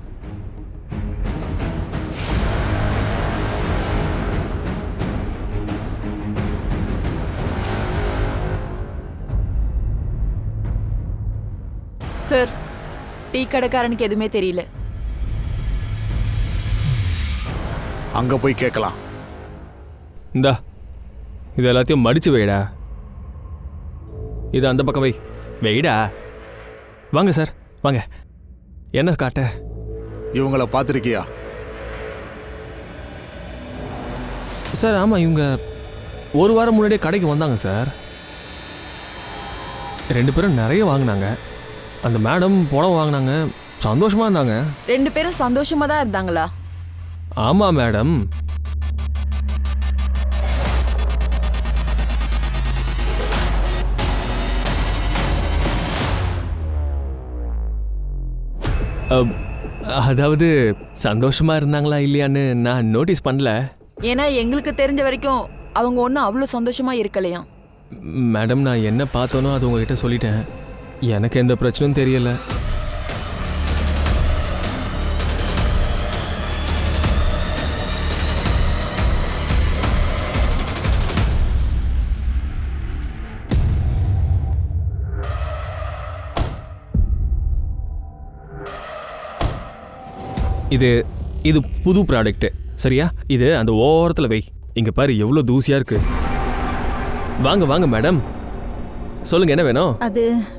சார், டீ கடைக்காரனுக்கு எதுவுமே தெரியல. அங்க போய் கேட்கலாம். இந்தா இது எல்லாத்தையும் மடிச்சு வைடா. இது அந்த பக்கம் வை. வைடா. வாங்க சார், வாங்க. என்ன காட்ட? இவங்கள பார்த்துருக்கியா? சார் ஆமாம், இவங்க ஒரு வாரம் முன்னாடியே கடைக்கு வந்தாங்க சார். 2 பேரும் நிறைய வாங்கினாங்க. அந்த மேடம் புடவை வாங்கினாங்க, சந்தோஷமாக இருந்தாங்க. 2 பேரும் சந்தோஷமாக தான் இருந்தாங்களா? ஆமாம் மேடம். அதாவது சந்தோஷமா இருந்தாங்களா இல்லையான்னு நான் நோட்டீஸ் பண்ணல. ஏன்னா எங்களுக்கு தெரிஞ்ச வரைக்கும் அவங்க ஒன்றும் அவ்வளோ சந்தோஷமா இருக்கலையா. மேடம், நான் என்ன பார்த்தோனோ அது உங்ககிட்ட சொல்லிட்டேன். எனக்கு எந்த பிரச்சனையும் தெரியல. இது இது புது ப்ராடக்ட் சரியா? இது அந்த ஓரத்தில் வை. இங்க பாரு எவ்வளோ தூசியா இருக்கு. வாங்க வாங்க மேடம், சொல்லுங்க என்ன வேணும்?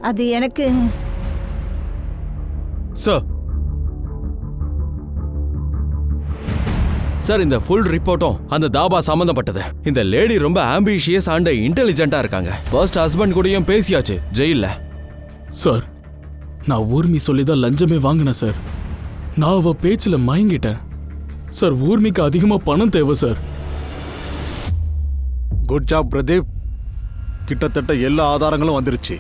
அது எனக்கு சார் இந்த ஃபுல் ரிப்போர்ட்டும் அந்த தாபா சம்பந்தப்பட்டது. இந்த லேடி ரொம்ப ஆம்பிஷியஸ் அண்ட் இன்டெலிஜென்ட்டா இருக்காங்க. ஃபர்ஸ்ட் ஹஸ்பண்ட் கூடயும் பேசியாச்சு ஜெயில்ல. சார், நான் ஊர்மி சொல்லி தான் லஞ்சமே வாங்கினேன் சார். நான் அவ பேச்சில் மயங்கிட்டேன் சார். ஊர்மிக்கு அதிகமாக பணம் தேவை சார். Good job Pradeep. கிட்டத்தட்ட எல்லா ஆதாரங்களும் வந்துருச்சு.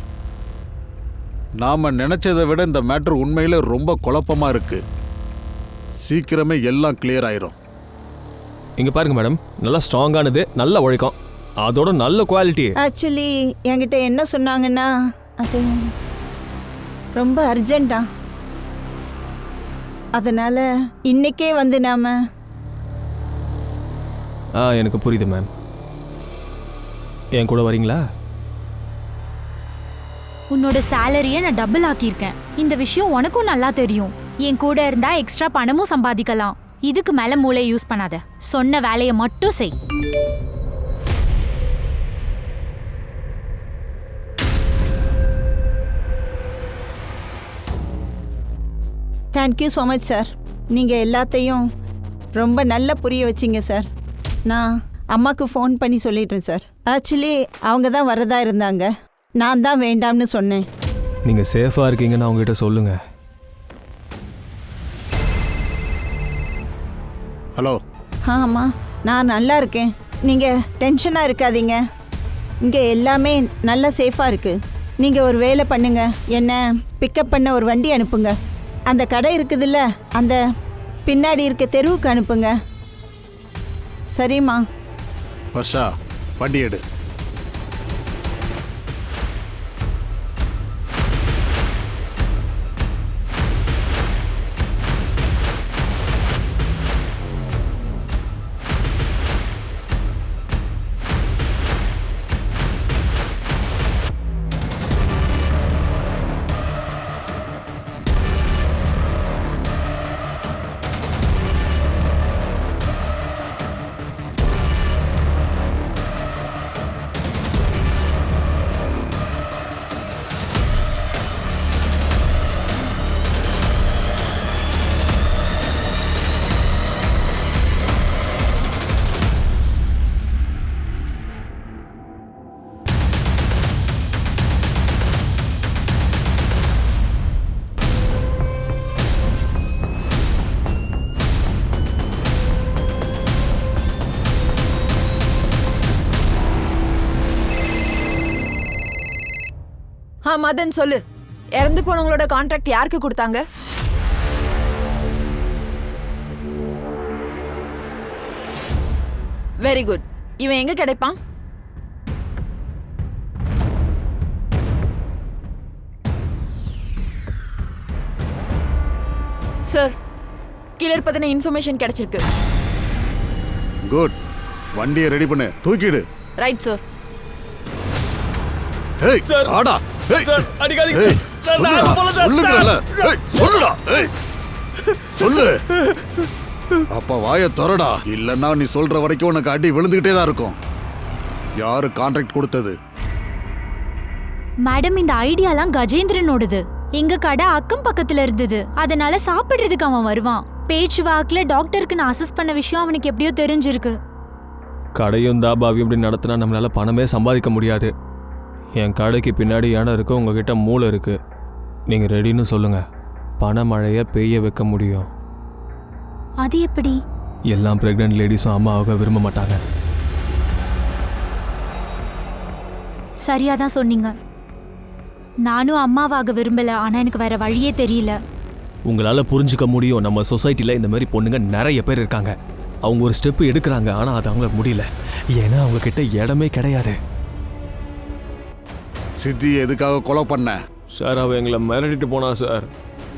நாம நினைச்சதை விட இந்த மேட்டர் உண்மையில ரொம்ப குழப்பமா இருக்கு. சீக்கிரமே எல்லாம் கிளியர் ஆயிரும். இங்க பாருங்க மேடம், நல்லா ஸ்ட்ராங்கானது, நல்ல உழைக்கும், அதோட நல்ல குவாலிட்டி. ஆக்சுவலி என்கிட்ட என்ன சொன்னாங்கன்னா அது ரொம்ப அர்ஜென்ட்டா. அதனால இன்னைக்கே வந்து நாம எனக்கு புரியுது மேம். என் கூட வரீங்களா? உன்னோட சேலரியை நான் டபுள் ஆக்கியிருக்கேன். இந்த விஷயம் உனக்கும் நல்லா தெரியும். என் கூட இருந்தா எக்ஸ்ட்ரா பணமும் சம்பாதிக்கலாம். இதுக்கு மேல மூளை யூஸ் பண்ணாத. சொன்ன வேலையை மட்டும் செய். Thank you so much sir. நீங்கள் எல்லாத்தையும் ரொம்ப நல்லா புரிய வச்சிங்க சார். நான் அம்மாவுக்கு ஃபோன் பண்ணி சொல்லிட்டேன் சார். ஆக்சுவலி அவங்க தான் வரதா இருந்தாங்க. நான் தான் வேண்டாம்னு சொன்னேன். நீங்கள் சேஃபாக இருக்கீங்கன்னு அவங்ககிட்ட சொல்லுங்க. ஹலோ. ஆமாம், நான் நல்லா இருக்கேன். நீங்கள் டென்ஷனாக இருக்காதீங்க. இங்கே எல்லாமே நல்லா சேஃபாக இருக்குது. நீங்கள் ஒரு வேலை பண்ணுங்க, என்னை பிக்கப் பண்ண ஒரு வண்டி அனுப்புங்க. அந்த கடை இருக்குதுல்ல, அந்த பின்னாடி இருக்க தெருவுக்கு அனுப்புங்க. சரிம்மா? வர்ஷா, வண்டி எடு. மதன் சொல்லு, இறந்து போனவங்களோட கான்ட்ராக்ட் யாருக்கு கொடுத்தாங்க? Very good. இவன் எங்க கிடைப்பான்? சார், கில்லர் பத்தின இன்ஃபர்மேஷன் கிடைச்சிருக்கு. குட். வண்டியை ரெடி பண்ணு, தூக்கிடு. Right sir. ஏய் சார். ஆடா. ஏய் சார் அடிக்காதீங்க ஏய், சார். சொல்லுடா, நான் போல சார். சொல்லுங்கறல. ஏய் சொல்லுடா. ஏய் சொல்லு. அப்ப வாயை திறடா, இல்லன்னா நீ சொல்ற வரைக்கும் உனக்கு அடி விழுந்துகிட்டே தான் இருக்கும். யாரு கான்ட்ராக்ட் கொடுத்தது? மேடம், இந்த ஐடியாலாம் கஜேந்திரனோடது. எங்க கடை அக்கம் பக்கத்துல இருந்தது, அதனால சாப்பிடுறதுக்கு அவன் வருவான். பேச்சு வாக்குல டாக்டருக்கு நான் அசஸ் பண்ண விஷயம் அவனுக்கு எப்படியோ தெரிஞ்சிருக்கு. கடையும் தாபாவையும் இப்படி நடத்தினா நம்மளால பணமே சம்பாதிக்க முடியாது. என் கடைக்கு பின்னாடி இடம் இருக்கு, உங்ககிட்ட மூளை இருக்கு. நீங்க ரெடின்னு சொல்லுங்க, பண மழைய பெய்ய வைக்க முடியும். அது எப்படி? எல்லாம் பிரெக்னன்ட் லேடிஸும் அம்மாவாக விரும்ப மாட்டாங்க. சரியாதான் சொன்னீங்க. நானும் அம்மாவாக விரும்பல, ஆனா எனக்கு வேற வழியே தெரியல. உங்களால புரிஞ்சுக்க முடியும், நம்ம சொசைட்டில இந்த மாதிரி பொண்ணுங்க நிறைய பேர் இருக்காங்க. அவங்க ஒரு ஸ்டெப் எடுக்கிறாங்க, ஆனா அது அவங்கள முடியல. ஏன்னா அவங்க கிட்ட இடமே கிடையாது. சித்தி எதுக்காக கொலை பண்ண? சார் அவ எங்களை மிரட்டிட்டு போனா சார்.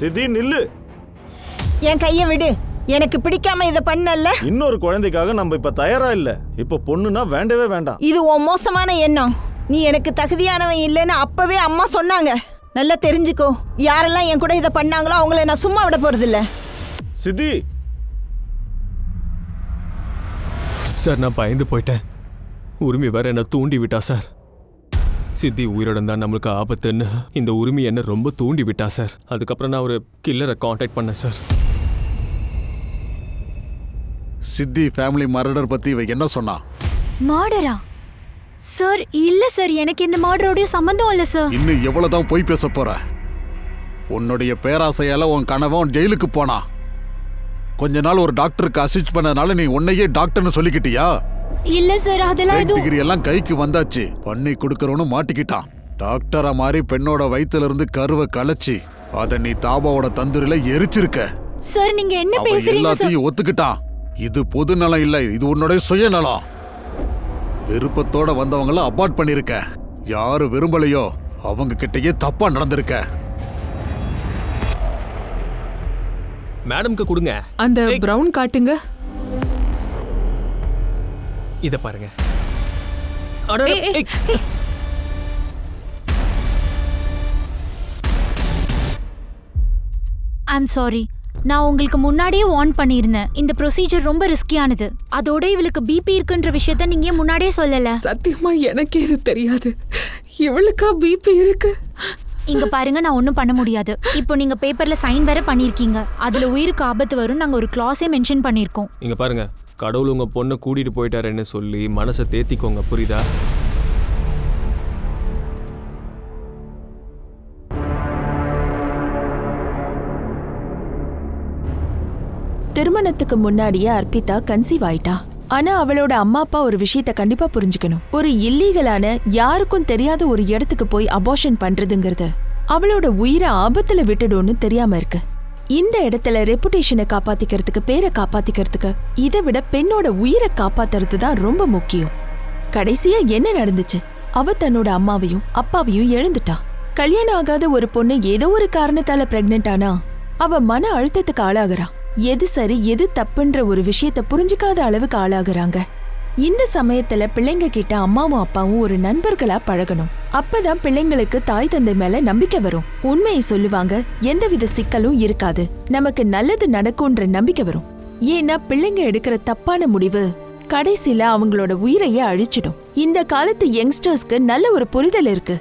சித்தி நில்லு. என் கையை விடு. எனக்கு பிடிக்காம இதை பண்ணல. இன்னொரு குழந்தைக்காக நம்ம இப்ப தயாரா இல்ல. இப்ப பொண்ணுனா வேண்டவே வேண்டாம். இது உன் மோசமான எண்ணம். நீ எனக்கு தகுதியானவன் இல்லைன்னு அப்பவே அம்மா சொன்னாங்க. நல்லா தெரிஞ்சுக்கோ, யாரெல்லாம் என் கூட இதை பண்ணாங்களோ அவங்கள நான் சும்மா விட போறதில்ல. சித்தி. சார் நான் பயந்து போயிட்டேன். உரிமை வேற என்ன தூண்டி விட்டா சார். சித்தி உயிரோட தான் நம்மளுக்கு ஆபத்துன்னு இந்த உரிமை என்ன ரொம்ப தூண்டி விட்டா சார். அதுக்கப்புறம் நான் ஒரு கில்லரை கான்டாக்ட் பண்ணேன் சார். சித்தி ஃபேமிலி மர்டர் பத்தி இவ என்ன சொன்னா? மர்டரா? சார் இல்ல சார், எனக்கு இந்த மர்டரோட சம்பந்தம் இல்ல சார். இன்னும் எவ்வளவுதான் போய் பேச போற? உன்னுடைய பேராசையால உன் கணவன் ஜெயிலுக்கு போனா. கொஞ்ச நாள் ஒரு டாக்டருக்கு அசிஸ்ட் பண்ணதுனால நீ உன்னையே டாக்டர்னு சொல்லிக்கிட்டியா? இல்ல சார், அதெல்லாம் எதுவும். டிகிரி எல்லாம் கைக்கு வந்தாச்சு, பண்ணி கொடுக்கறவனு மாட்டிக்கிட்டான். டாக்டரா மாதிரி பெண்ணோட வயித்துல இருந்து கருவை கலைச்சி அத நீ தாபாவோட தந்தூரில எரிச்சிருக்க. சார் நீங்க என்ன அவன் பேசுறீங்க சார்? எல்லாத்தையும் ஒத்துக்கிட்டான். இது பொது நலம் இல்ல, இது உன்னோட சுயநலம். விருப்பத்தோட வந்தவங்கள அபார்ட் பண்ணிருக்க. யாரு விரும்பலையோ அவங்க கிட்டயே தப்பா நடந்திருக்க. மேடம்க்கு கொடுங்க. அந்த பிரவுன் காட்டுங்க. இத பாருங்க. ஐம் சாரி, நான் உங்களுக்கு முன்னாடியே வார்ன் பண்ணியிருந்தேன். இந்த ப்ரொசீஜர் ரொம்ப ரிஸ்கியானது. அதோட இவளுக்கு பிபி இருக்குன்ற விஷயத்த நீங்க முன்னாடியே சொல்லல. சத்தியமா எனக்கே இது தெரியாது. இவளுக்கா பிபி இருக்கு? இங்க பாருங்க, நான் ஒன்றும் பண்ண முடியாது. இப்போ நீங்க பேப்பர்ல சைன் வேற பண்ணிருக்கீங்க. அதுல உயிருக்கு ஆபத்து வரும் நாங்க ஒரு கிளாஸே மென்ஷன் பண்ணிருக்கோம். இங்க பாருங்க, கடவுள் உங்க பொண்ணை கூட்டிட்டு போயிட்டாருன்னு சொல்லி மனசை தேத்திக்கோங்க, புரியுதா? திருமணத்துக்கு முன்னாடியே அர்ப்பிதா கன்சீவ் ஆயிட்டா. ஆனா அவளோட அம்மா அப்பா ஒரு விஷயத்த கண்டிப்பா புரிஞ்சுக்கணும். ஒரு இல்லீகலான யாருக்கும் தெரியாத ஒரு இடத்துக்கு போய் அபார்ஷன் பண்றதுங்கிறது அவளோட உயிரை ஆபத்துல விட்டுடும்னு தெரியாம இருக்கு. இந்த இடத்துல ரெப்புடேஷனை காப்பாத்திக்கிறதுக்கு, பேரை காப்பாத்திக்கிறதுக்கு இதை விட பெண்ணோட உயிரை காப்பாத்துறது தான் ரொம்ப முக்கியம். கடைசியா என்ன நடந்துச்சு? அவ தன்னோட அம்மாவையும் அப்பாவையும் எழுந்துட்டா. கல்யாணம் ஆகாத ஒரு பொண்ணு ஏதோ ஒரு காரணத்தால பிரெக்னென்ட் ஆனா அவ மன அழுத்தத்துக்கு ஆளாகிறா. எது சரி எது தப்புன்ற ஒரு விஷயத்த புரிஞ்சுக்காத அளவுக்கு ஆளாகிறாங்க. இந்த சமயத்துல பிள்ளைங்க கிட்ட அம்மாவும் அப்பாவும் ஒரு நண்பர்களா பழகணும். அப்பதான் பிள்ளைங்களுக்கு தாய் தந்தை மேல நம்பிக்கை வரும். உண்மையை சொல்லுவாங்க, எந்தவித சிக்கலும் இருக்காது, நமக்கு நல்லது நடக்கும்ன்ற நம்பிக்கை வரும். ஏன்னா பிள்ளைங்க எடுக்கிற தப்பான முடிவு கடைசியில அவங்களோட உயிரையே அழிச்சிடும். இந்த காலத்து யங்ஸ்டர்ஸ்க்கு நல்ல ஒரு புரிதல் இருக்கு.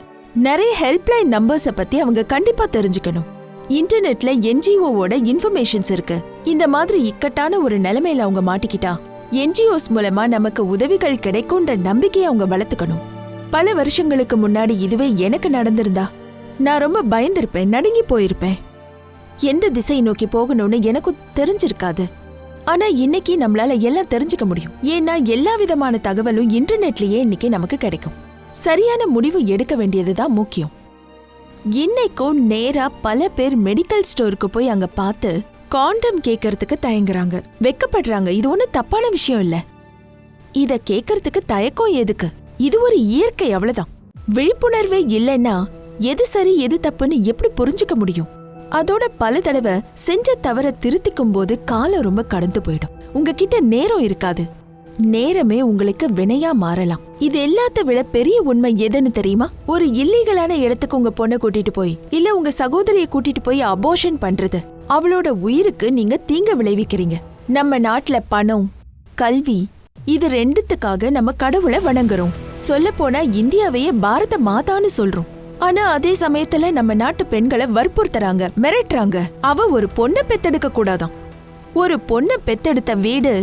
நிறைய ஹெல்ப்லைன் நம்பர்ஸ பத்தி அவங்க கண்டிப்பா தெரிஞ்சுக்கணும். இன்டர்நெட்ல என்ஜிஓவோட இன்ஃபர்மேஷன்ஸ் இருக்கு. இந்த மாதிரி இக்கட்டான ஒரு நிலைமையில அவங்க மாட்டிக்கிட்டா என்ஜிஓஸ் மூலமா நமக்கு உதவிகள் கிடைக்கும்ன்ற நம்பிக்கையை அவங்க வளர்த்துக்கணும். பல வருஷங்களுக்கு முன்னாடி இதுவே எனக்கு நடந்திருந்தா நான் ரொம்ப பயந்திருப்பேன், நடுங்கி போயிருப்பேன். எந்த திசை நோக்கி போகணும்னு எனக்கும் தெரிஞ்சிருக்காது. ஆனா இன்னைக்கு நம்மளால எல்லாம் தெரிஞ்சுக்க முடியும். ஏன்னா எல்லா விதமான தகவலும் இன்டர்நெட்லயே இன்னைக்கு நமக்கு கிடைக்கும். சரியான முடிவு எடுக்க வேண்டியதுதான் முக்கியம். இன்னைக்கும் நேரா பல பேர் மெடிக்கல் ஸ்டோருக்கு போய் அங்க பார்த்து காண்டம் கேட்கறதுக்கு தயங்குறாங்க, வெக்கப்படுறாங்க. இது ஒன்றும் தப்பான விஷயம் இல்ல. இத கேக்குறதுக்கு தயக்கம் எதுக்கு? இது ஒரு இயற்கை, அவ்வளவுதான். விழிப்புணர்வே இல்லைன்னா எது சரி எது தப்புன்னு எப்படி புரிஞ்சுக்க முடியும்? அதோட பல தடவை செஞ்ச தவற திருத்திக்கும் போது காலம் ரொம்ப கடந்து போயிடும். உங்ககிட்ட நேரம் இருக்காது. நேரமே உங்களுக்கு வினையா மாறலாம். இது எல்லாத்த விட பெரிய உண்மை எதுன்னு தெரியுமா? ஒரு இல்லீகலான இடத்துக்கு உங்க பொண்ணை கூட்டிட்டு போய் இல்ல உங்க சகோதரியை கூட்டிட்டு போய் அபோர்ஷன் பண்றது, அவளோட உயிருக்கு நீங்க தீங்க விளைவிக்கிறீங்க. நம்ம நாட்டுல பணம், கல்வி, இது ரெண்டுத்துக்காக நம்ம கடவுளை வணங்குறோம். சொல்ல போனா இந்தியாவையே பாரத மாதான்னு சொல்றோம். ஆனா அதே சமயத்துல நம்ம நாட்டு பெண்களை வற்புறுத்துறாங்க, மிரட்டுறாங்க. அவ ஒரு பொண்ணை பெத்தெடுக்க கூடாதாம். ஒரு பொண்ணை பெத்தெடுத்த வீடு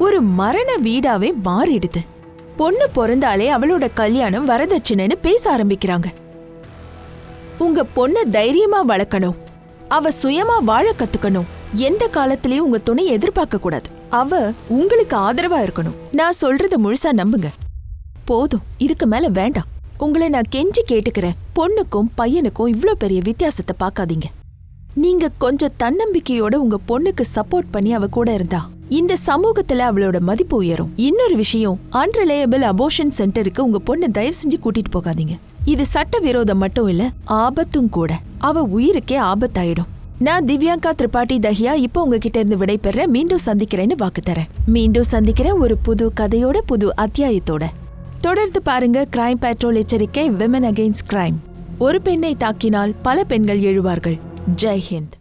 ஒரு மரண வீடாவே மாறிடுது. பொண்ணு பிறந்தாலே அவளோட கல்யாணம் வரதட்சணைன்னு பேச ஆரம்பிக்கிறாங்க. உங்க பொண்ணை தைரியமா வளர்க்கணும். அவ சுயமா வாழ கத்துக்கணும். எந்த காலத்திலயும் உங்க துணை எதிர்பார்க்க கூடாது. அவ உங்களுக்கு ஆதரவா இருக்கணும். நான் சொல்றத முழுசா நம்புங்க. போதும், இதுக்கு மேல வேண்டாம். உங்களை நான் கெஞ்சி கேட்டுக்கிறேன். பொண்ணுக்கும் பையனுக்கும் இவ்ளோ பெரிய வித்தியாசத்தை பார்க்காதீங்க. நீங்க கொஞ்சம் தன்னம்பிக்கையோட உங்க பொண்ணுக்கு சப்போர்ட் பண்ணி அவ கூட இருந்தா இந்த சமூகத்துல அவளோட மதிப்பு உயரும். இன்னொரு விஷயம், அன்ரிலையபிள் அபோர்ஷன் சென்டருக்கு உங்க பொண்ணு தயவு செஞ்சு கூட்டிட்டு போகாதீங்க. இது சட்ட விரோதம் மட்டும் இல்ல, ஆபத்தும் கூட. அவ உயிருக்கே ஆபத்தாயிடும். நான் திவ்யாங்கா திரிபாட்டி தஹியா இப்போ உங்ககிட்ட இருந்து விடைபெறேன். மீண்டும் சந்திக்கிறேன்னு வாக்கு தரேன். மீண்டும் சந்திக்கிறேன் ஒரு புது கதையோட, புது அத்தியாயத்தோட. தொடர்ந்து பாருங்க கிரைம் பெட்ரோல் எச்சரிக்கை, விமன் அகெயின்ஸ்ட் கிரைம். ஒரு பெண்ணை தாக்கினால் பல பெண்கள் எழுவார்கள். ஜெய் ஹிந்த்.